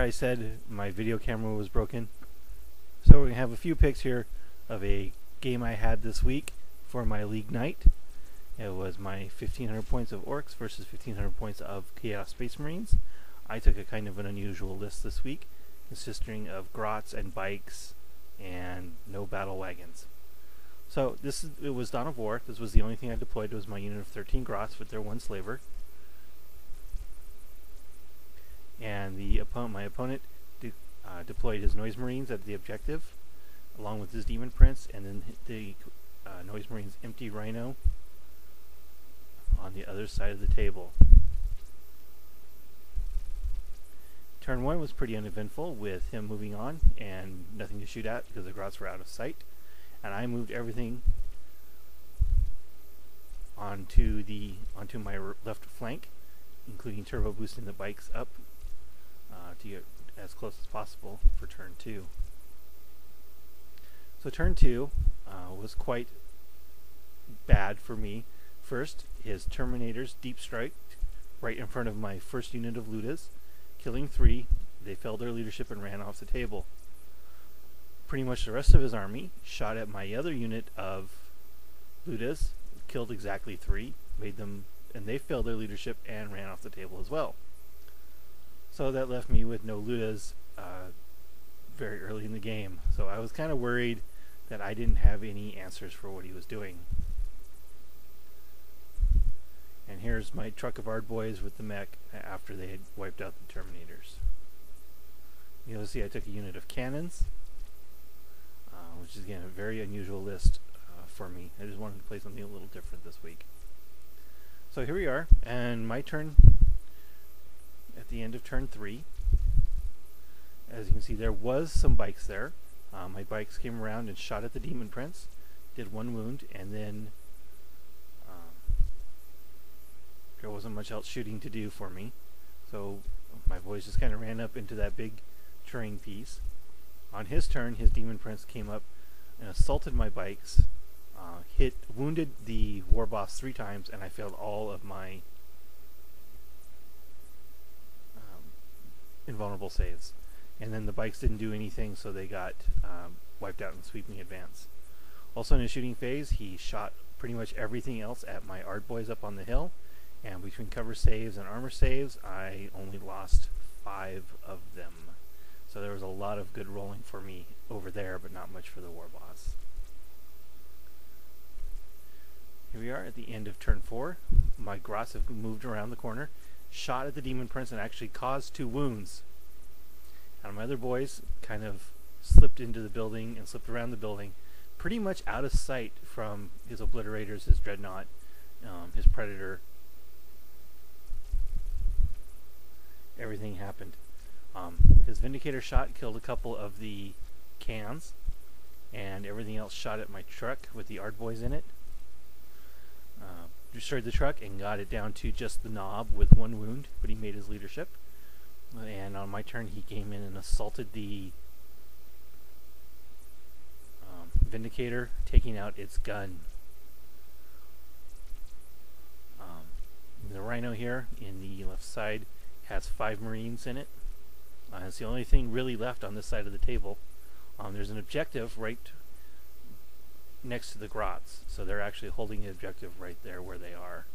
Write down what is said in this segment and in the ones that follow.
I said my video camera was broken. So we're going to have a few pics here of a game I had this week for my league night. It was my 1500 points of Orks versus 1500 points of Chaos Space Marines. I took a kind of an unusual list this week, consisting of grots and bikes and no battle wagons. So it was Dawn of War. This was the only thing I deployed. It was my unit of 13 grots with their one slaver. And my opponent deployed his Noise Marines at the objective, along with his Demon Prince, and then the Noise Marines' empty Rhino on the other side of the table. Turn 1 was pretty uneventful, with him moving on and nothing to shoot at because the grots were out of sight. And I moved everything onto my left flank, including turbo boosting the bikes up to get as close as possible for turn 2. So turn 2 was quite bad for me. First, his Terminators deep strike right in front of my first unit of Ludas, killing 3. They failed their leadership and ran off the table. Pretty much the rest of his army shot at my other unit of Ludas, killed exactly 3, and they failed their leadership and ran off the table as well. So that left me with no Ludas very early in the game. So I was kind of worried that I didn't have any answers for what he was doing. And here's my truck of Ardboys with the mech after they had wiped out the Terminators. You'll see I took a unit of cannons, which is again a very unusual list for me. I just wanted to play something a little different this week. So here we are, and my turn at the end of turn 3. As you can see, there was some bikes there. My bikes came around and shot at the Demon Prince, did 1 wound, and then there wasn't much else shooting to do for me. So my boys just kind of ran up into that big terrain piece. On his turn, his Demon Prince came up and assaulted my bikes, wounded the war boss 3 times, and I failed all of my invulnerable saves. And then the bikes didn't do anything, so they got wiped out in the sweeping advance. Also in his shooting phase, he shot pretty much everything else at my Ardboys up on the hill, and between cover saves and armor saves, I only lost 5 of them. So there was a lot of good rolling for me over there, but not much for the war boss. Here we are at the end of turn 4. My grots have moved around the corner, shot at the Demon Prince, and actually caused 2 wounds. And my other boys kind of slipped into the building and slipped around the building, pretty much out of sight from his Obliterators, his Dreadnought, his Predator. Everything happened. His Vindicator shot killed a couple of the cans, and everything else shot at my truck with the Ardboys in it. Destroyed the truck and got it down to just the knob with 1 wound, but he made his leadership. And on my turn, he came in and assaulted the Vindicator, taking out its gun. The Rhino here in the left side has 5 Marines in it. It's the only thing really left on this side of the table. There's an objective right next to the grots, so they're actually holding the objective right there where they are.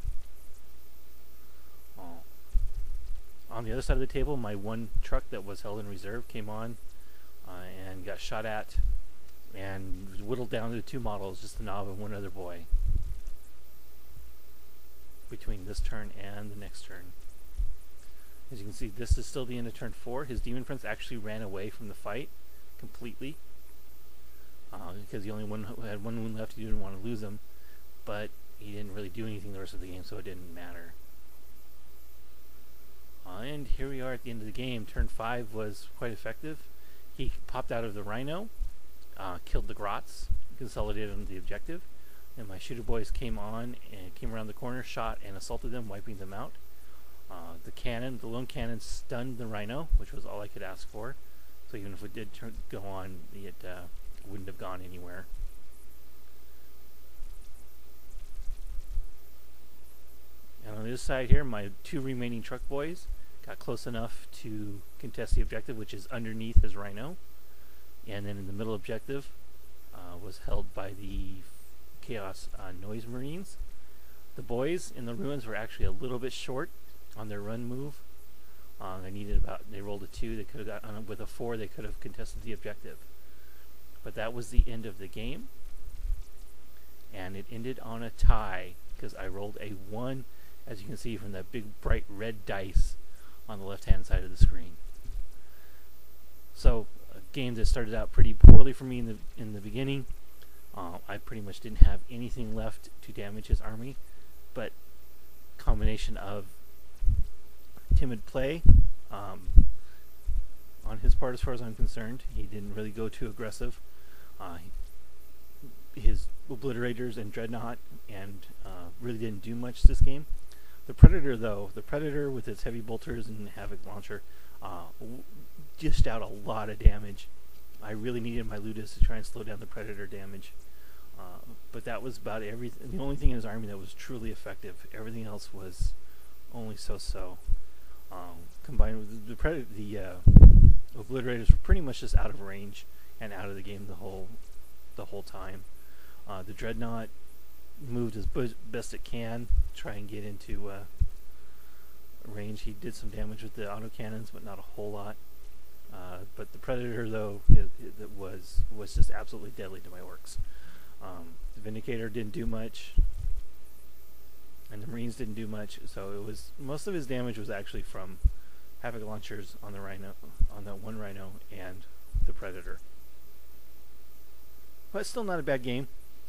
On the other side of the table, my 1 truck that was held in reserve came on and got shot at and was whittled down to 2 models, just the knob and 1 other boy, between this turn and the next turn. As you can see, this is still the end of turn 4. His Demon Prince actually ran away from the fight completely because he only had 1 wound left. He didn't want to lose him, but he didn't really do anything the rest of the game, so it didn't matter. And here we are at the end of the game. Turn 5 was quite effective. He popped out of the Rhino, killed the grots, consolidated on the objective, and my shooter boys came on and came around the corner, shot and assaulted them, wiping them out. The lone cannon stunned the Rhino, which was all I could ask for. So even if it did go on, it wouldn't have gone anywhere. And on this side here, my 2 remaining truck boys got close enough to contest the objective, which is underneath his rhino, and then in the middle objective was held by the Chaos Noise Marines. The boys in the ruins were actually a little bit short on their run move. They rolled a 2, they could have got, with a 4 they could have contested the objective. But that was the end of the game, and it ended on a tie because I rolled a 1, as you can see from that big bright red dice on the left hand side of the screen. So a game that started out pretty poorly for me in the beginning. I pretty much didn't have anything left to damage his army, but combination of timid play on his part, as far as I'm concerned. He didn't really go too aggressive. His obliterators and dreadnought and really didn't do much this game. The Predator, though, with its heavy bolters and havoc launcher dished out a lot of damage. I really needed my Ludus to try and slow down the Predator damage. But that was about everything. The only thing in his army that was truly effective. Everything else was only so-so. Combined with the obliterators were pretty much just out of range and out of the game the whole time. The dreadnought moved as best it can, try and get into range. He did some damage with the autocannons, but not a whole lot. But the Predator, though, it was just absolutely deadly to my orcs. The Vindicator didn't do much, and the Marines didn't do much. So it was most of his damage was actually from havoc launchers on the rhino, on that one rhino, and the Predator. But still not a bad game.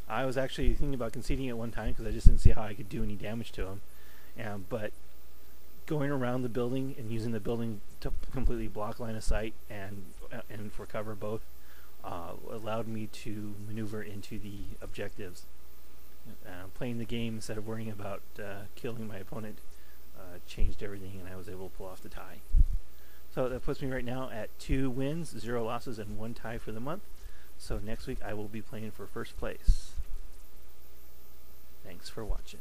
I was actually thinking about conceding at one time because I just didn't see how I could do any damage to him. But going around the building and using the building to completely block line of sight and for cover both allowed me to maneuver into the objectives. Playing the game instead of worrying about killing my opponent changed everything, and I was able to pull off the tie. So that puts me right now at 2 wins, 0 losses, and 1 tie for the month. So next week I will be playing for first place. Thanks for watching.